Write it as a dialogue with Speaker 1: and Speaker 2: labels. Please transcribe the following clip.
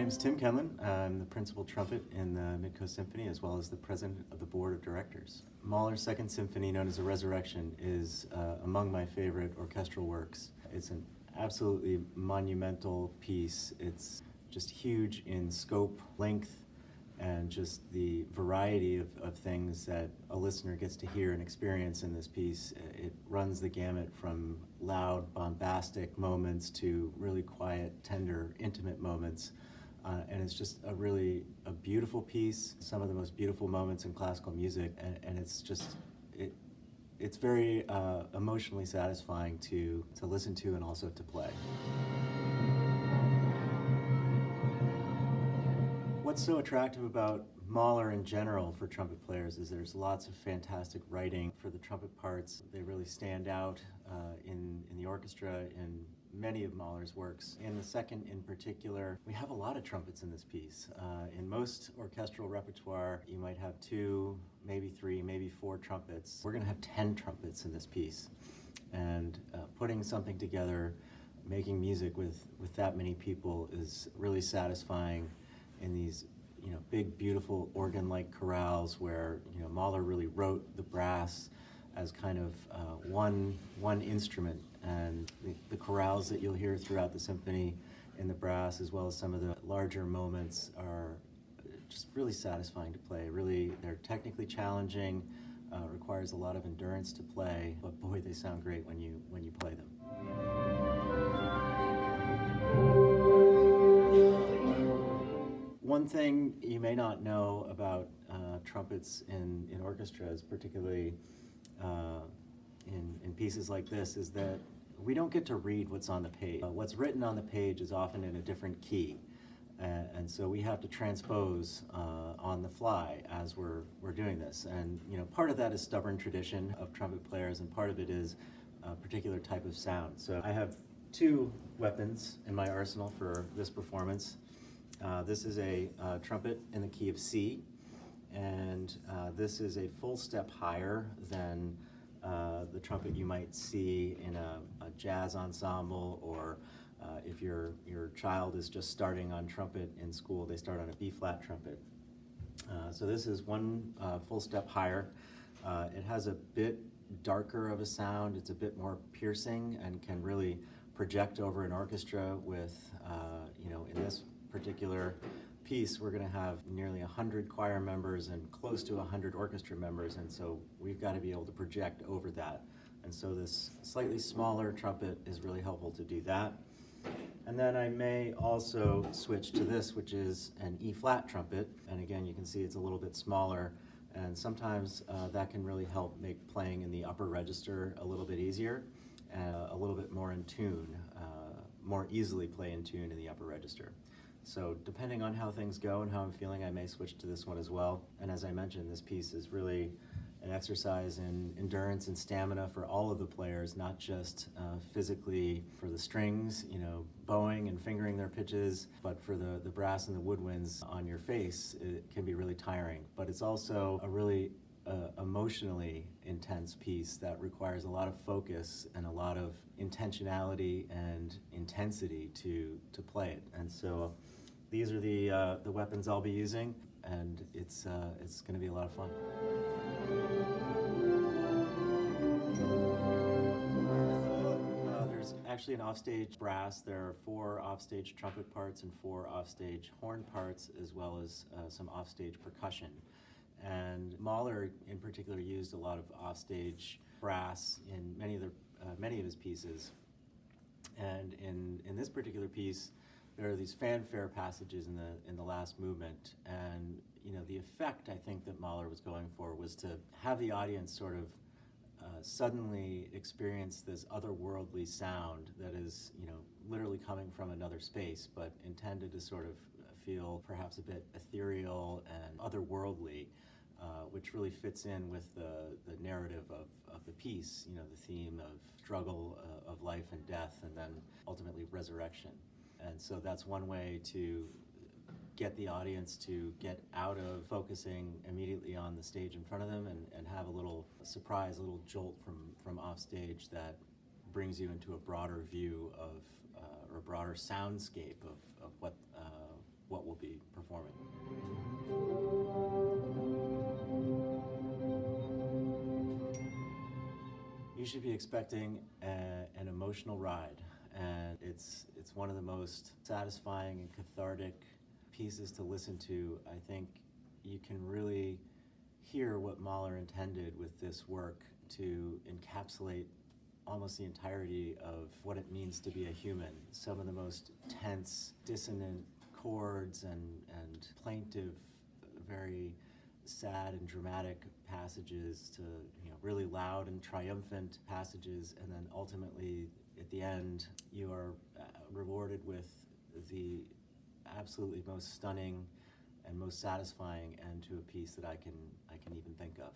Speaker 1: name's Tim Kenlan. I'm the principal trumpet in the Mid-Coast Symphony as well as the president of the board of directors. Mahler's Second Symphony, known as The Resurrection, is among my favorite orchestral works. It's an absolutely monumental piece. It's just huge in scope, length, and just the variety of things that a listener gets to hear and experience in this piece. It runs the gamut from loud, bombastic moments to really quiet, tender, intimate moments. And it's just a beautiful piece, some of the most beautiful moments in classical music, and it's very emotionally satisfying to listen to and also to play. What's so attractive about Mahler in general for trumpet players is there's lots of fantastic writing for the trumpet parts. They really stand out in the orchestra in many of Mahler's works. In the second in particular, we have a lot of trumpets in this piece. In most orchestral repertoire, you might have 2, maybe 3, maybe 4 trumpets. We're going to have 10 trumpets in this piece. And putting something together, making music with that many people is really satisfying in these big, beautiful organ-like chorales where Mahler really wrote the brass as kind of one instrument, and the chorales that you'll hear throughout the symphony in the brass, as well as some of the larger moments, are just really satisfying to play. Really, they're technically challenging, requires a lot of endurance to play, but boy, they sound great when you play them. One thing you may not know about trumpets in orchestras, particularly in pieces like this, is that we don't get to read what's on the page. What's written on the page is often in a different key, and so we have to transpose on the fly as we're doing this. And part of that is stubborn tradition of trumpet players, and part of it is a particular type of sound. So I have 2 weapons in my arsenal for this performance. This is a trumpet in the key of C, and this is a full step higher than the trumpet you might see in a jazz ensemble, or if your child is just starting on trumpet in school, they start on a B-flat trumpet. So this is 1 full step higher. It has a bit darker of a sound. It's a bit more piercing and can really project over an orchestra with, in this particular piece, we're going to have nearly 100 choir members and close to 100 orchestra members, and so we've got to be able to project over that. And so this slightly smaller trumpet is really helpful to do that. And then I may also switch to this, which is an E-flat trumpet, and again, you can see it's a little bit smaller, and sometimes that can really help make playing in the upper register a little bit easier, and a little bit more in tune, more easily play in tune in the upper register. So depending on how things go and how I'm feeling, I may switch to this one as well. And as I mentioned, this piece is really an exercise in endurance and stamina for all of the players, not just physically for the strings, bowing and fingering their pitches, but for the brass and the woodwinds on your face. It can be really tiring, but it's also a really emotionally intense piece that requires a lot of focus and a lot of intentionality and intensity to play it. And so these are the weapons I'll be using, and it's going to be a lot of fun. There's actually an offstage brass. There are 4 offstage trumpet parts and 4 offstage horn parts, as well as some offstage percussion. And Mahler, in particular, used a lot of offstage brass in many of his pieces. And in this particular piece, there are these fanfare passages in the last movement, and the effect I think that Mahler was going for was to have the audience sort of suddenly experience this otherworldly sound that is literally coming from another space, but intended to sort of feel perhaps a bit ethereal and otherworldly, which really fits in with the narrative of the piece, the theme of struggle, of life and death, and then ultimately resurrection. And so that's one way to get the audience to get out of focusing immediately on the stage in front of them and have a little surprise, a little jolt from off stage that brings you into a broader view of, or a broader soundscape of what we'll be performing. You should be expecting an emotional ride, and it's one of the most satisfying and cathartic pieces to listen to. I think you can really hear what Mahler intended with this work to encapsulate almost the entirety of what it means to be a human. Some of the most tense, dissonant chords and plaintive, very sad and dramatic passages to really loud and triumphant passages, and then ultimately at the end you are rewarded with the absolutely most stunning and most satisfying end to a piece that I can even think of.